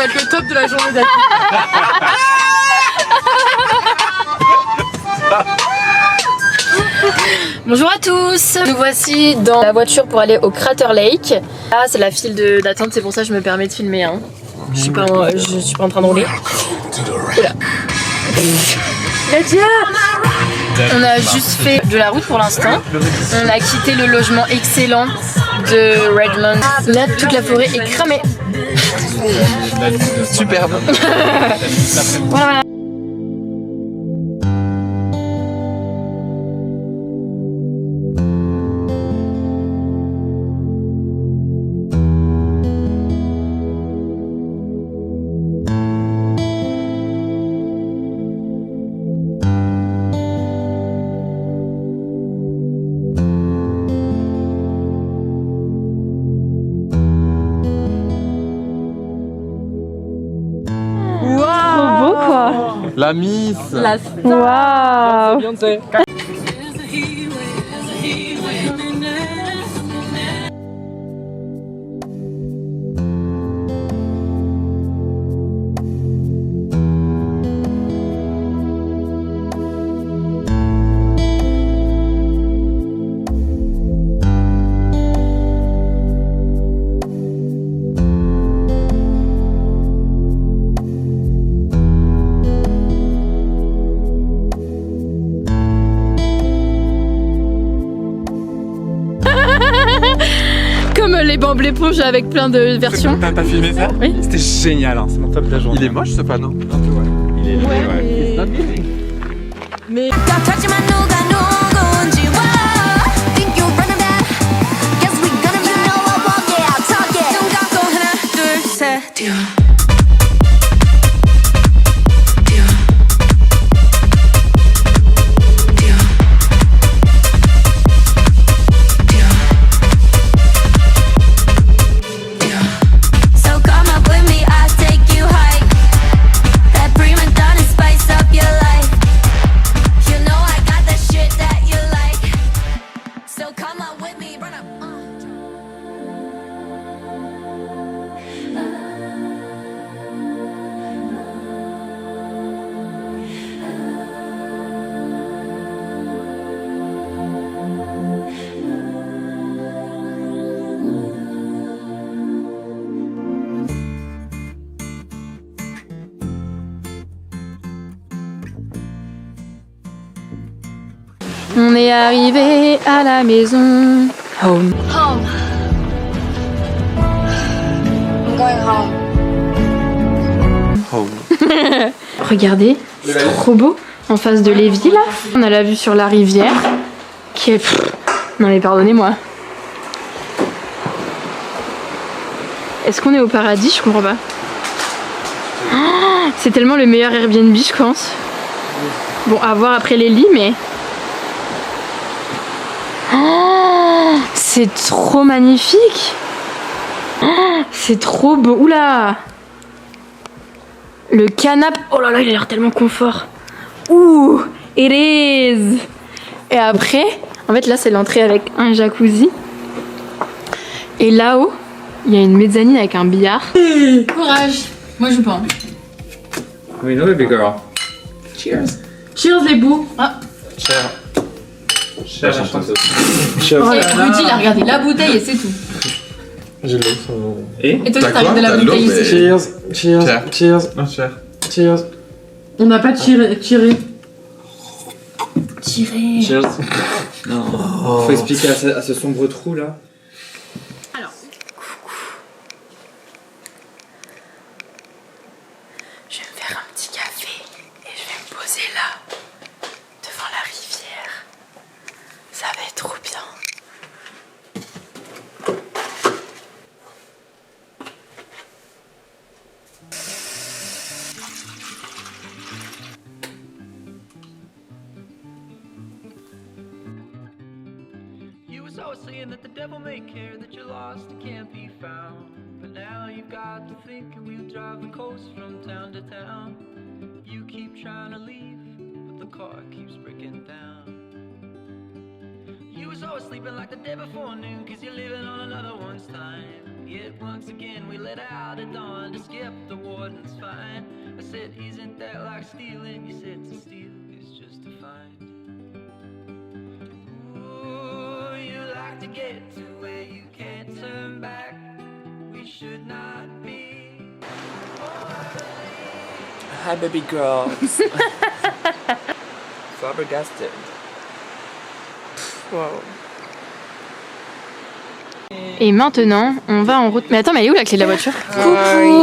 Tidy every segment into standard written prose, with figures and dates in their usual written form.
va être le top de la journée d'après. Bonjour à tous, nous voici dans la voiture pour aller au Crater Lake. Ah, c'est la file d'attente, c'est pour ça que je me permets de filmer. Hein. Je suis pas en train de rouler. Oula. Nadia! On a juste fait de la route pour l'instant. On a quitté le logement excellent de Redmond. Là, toute la forêt est cramée. Superbe. Voilà. La Miss. La Waouh. Beyoncé. Comme les bambes l'éponge avec plein de versions. T'as filmé ça? Oui. C'était génial, hein. C'est mon top de la journée. Il est moche ce panneau? Un peu, ouais. Il est Ouais, mais... On est arrivé à la maison. Home. Home. I'm going home. Regardez, c'est trop beau. En face de Lévis là, on a la vue sur la rivière qui est... Non mais pardonnez-moi. Est-ce qu'on est au paradis? Je comprends pas. Oh, c'est tellement le meilleur Airbnb je pense. Bon, à voir après les lits mais... Oh, c'est trop magnifique. Oh, c'est trop beau. Oula. Le canapé. Oh là là, il a l'air tellement confort. Ouh, it is. Et après, en fait là c'est l'entrée avec un jacuzzi. Et là-haut, il y a une mezzanine avec un billard. Courage. Moi je joue pas. We know baby girl. Cheers. Cheers les bouts. Ah. Cher. Cher. Oh, Rudy il a regardé la bouteille et c'est tout. J'ai l'eau. Et toi tu t'arrêtes de la bouteille ici. Cheers. Cheers. Cheers. Non, cher. Cheers. On n'a pas tiré. Tiré. Cheers. Non. Faut expliquer à ce sombre trou là. Alors. Je vais me faire un petit café et je vais me poser là, devant la rivière. Ça va être trop bien. was always saying that the devil may care, that you're lost and can't be found. But now you've got to think, and we'll drive the coast from town to town. You keep trying to leave, but the car keeps breaking down. You was always sleeping like the day before noon, cause you're living on another one's time. Yet once again we let out at dawn to skip the warden's fine. I said, isn't that like stealing? You said to steal is just to find. Ooh, you like to get to where you can't turn back. We should not be. Hi baby girls. Flabbergasted. Wow. Et maintenant, on va en route. Mais attends, mais elle est où la clé de la voiture? Coucou.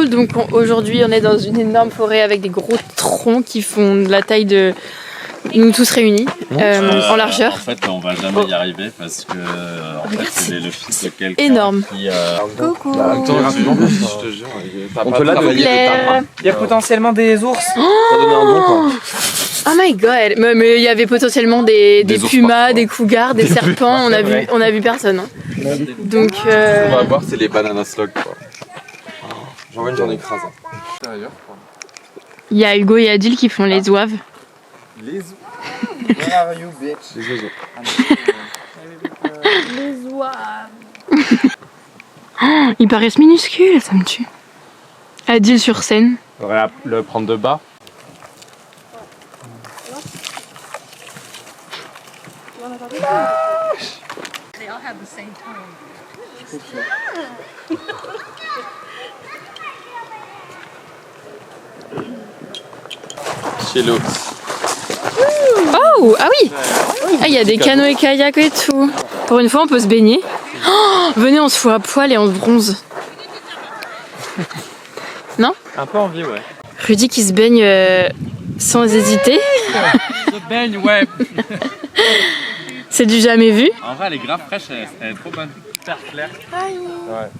Donc aujourd'hui, on est dans une énorme forêt avec des gros troncs qui font de la taille de nous tous réunis en largeur. En fait, on va jamais y arriver parce que en fait, c'est le fils de quelqu'un énorme. Qui, Coucou. Je te jure, On peut la Claire. Il y a potentiellement des ours. T'as donné un don quoi. Oh my god. Mais il y avait potentiellement des ours pumas, parfois. des cougars, des serpents. On a vu personne. Hein. Donc On va voir, c'est les bananas slug quoi. J'en écrase. il y a Hugo et Adil qui font les zouaves. Les Where are you, bitch? Les oiseaux. Les zouaves. Ils paraissent minuscules, ça me tue. Adil sur scène. On va le prendre de bas. Chez l'eau. Oh, ah oui. Ah, il y a des canoës et kayaks et tout. Pour une fois, on peut se baigner. Oh, venez, on se fout à poil et on se bronze. Non? Un peu envie, ouais. Rudy qui se baigne sans hésiter. se baigne, ouais. C'est du jamais vu. En vrai, elle est grave fraîche, elle est trop bonne. Super claire. Ouais.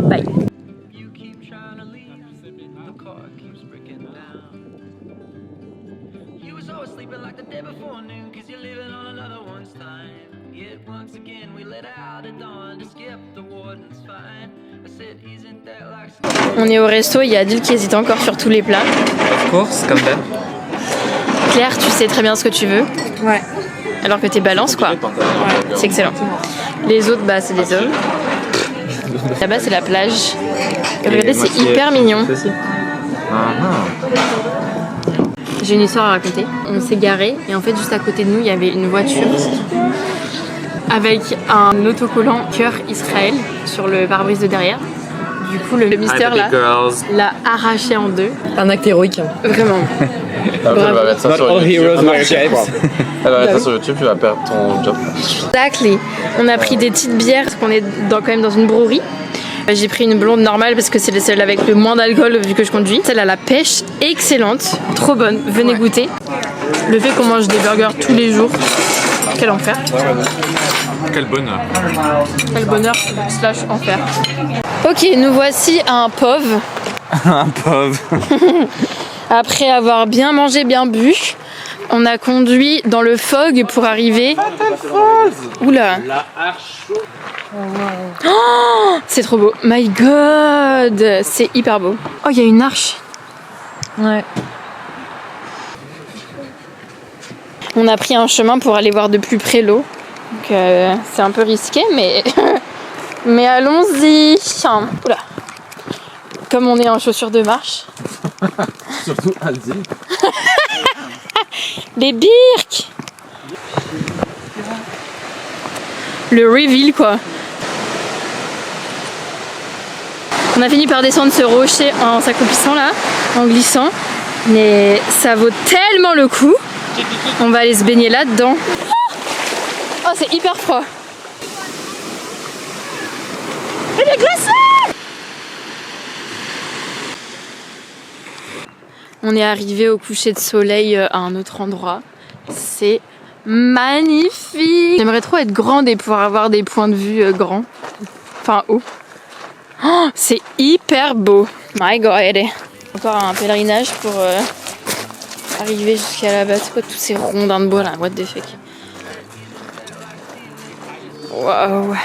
Bye. You keep trying to leave, the car keeps breaking down. You was always sleeping like the day before noon, cause you're living on another one's time. Yet once again we let out at dawn to skip the warden's fine. I said, isn't that like On est au resto, il y a Adil qui hésite encore sur tous les plats. Of course, comme d'hab. Claire, tu sais très bien ce que tu veux. Ouais. Alors que t'es balance quoi. C'est excellent. Les autres, bah c'est des hommes. Là-bas c'est la plage. Et regardez, c'est hyper mignon. J'ai une histoire à raconter. On s'est garé et en fait juste à côté de nous il y avait une voiture avec un autocollant cœur Israël sur le pare-brise de derrière. Du coup le mister là l'a arraché en deux. Un acte héroïque. Vraiment. Elle va mettre ça sur all heroes YouTube. wear capes. Elle va mettre ça sur YouTube, tu vas perdre ton job. Exactly. On a pris des petites bières parce qu'on est quand même dans une brouerie. J'ai pris une blonde normale parce que c'est celle avec le moins d'alcool vu que je conduis. Celle à la pêche, excellente, trop bonne. Venez goûter. Le fait qu'on mange des burgers tous les jours, quel enfer. Quel bonheur. Quel bonheur slash enfer. Ok, nous voici à un POV. Un pauvre. Après avoir bien mangé, bien bu, on a conduit dans le fog pour arriver. Oula. Oh, c'est trop beau. My God, c'est hyper beau. Oh, il y a une arche. Ouais. On a pris un chemin pour aller voir de plus près l'eau. Donc c'est un peu risqué, mais mais allons-y. Oula. Comme on est en chaussures de marche. Surtout Aldi. Les birks. Le reveal quoi. On a fini par descendre ce rocher en s'accroupissant là, en glissant. Mais ça vaut tellement le coup. On va aller se baigner là-dedans. Oh, c'est hyper froid. Il est glacé. On est arrivé au coucher de soleil à un autre endroit. C'est magnifique. J'aimerais trop être grande et pouvoir avoir des points de vue grands. Enfin hauts. Oh, c'est hyper beau. My God. Encore un pèlerinage pour arriver jusqu'à là-bas. C'est quoi tous ces rondins de bois là? What the fuck? Waouh.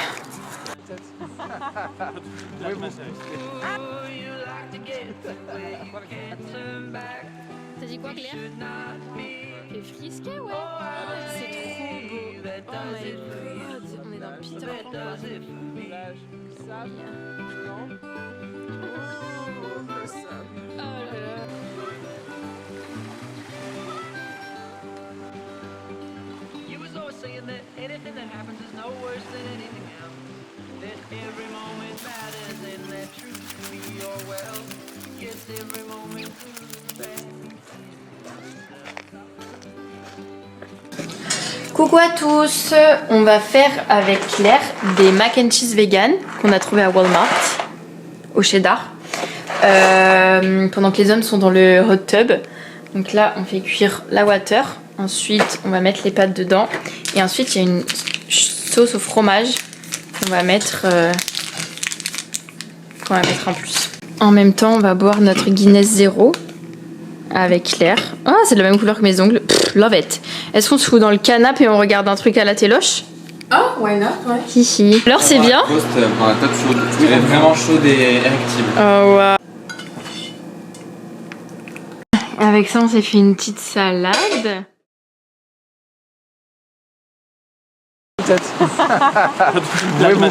T'as dit quoi, Claire? Les frisquets, ouais. C'est trop beau. Oh my God. On est dans You was always saying that anything that happens is no worse than anything else. That every moment matters and that truth can be your well. Yes, every moment good and bad. Coucou à tous, on va faire avec Claire des mac and cheese vegan qu'on a trouvé à Walmart, au cheddar, pendant que les hommes sont dans le hot tub. Donc là on fait cuire la water, ensuite on va mettre les pâtes dedans et ensuite il y a une sauce au fromage qu'on va mettre en plus. En même temps on va boire notre Guinness Zero avec Claire. Ah, c'est de la même couleur que mes ongles. Pff, love it. Est-ce qu'on se fout dans le canapé et on regarde un truc à la téloche? Ah, why not, ouais. Hihi. Alors c'est bien? Post pour la top chaude. Elle est vraiment chaude et érectile. Oh wow. Avec ça on s'est fait une petite salade. Ouais, vous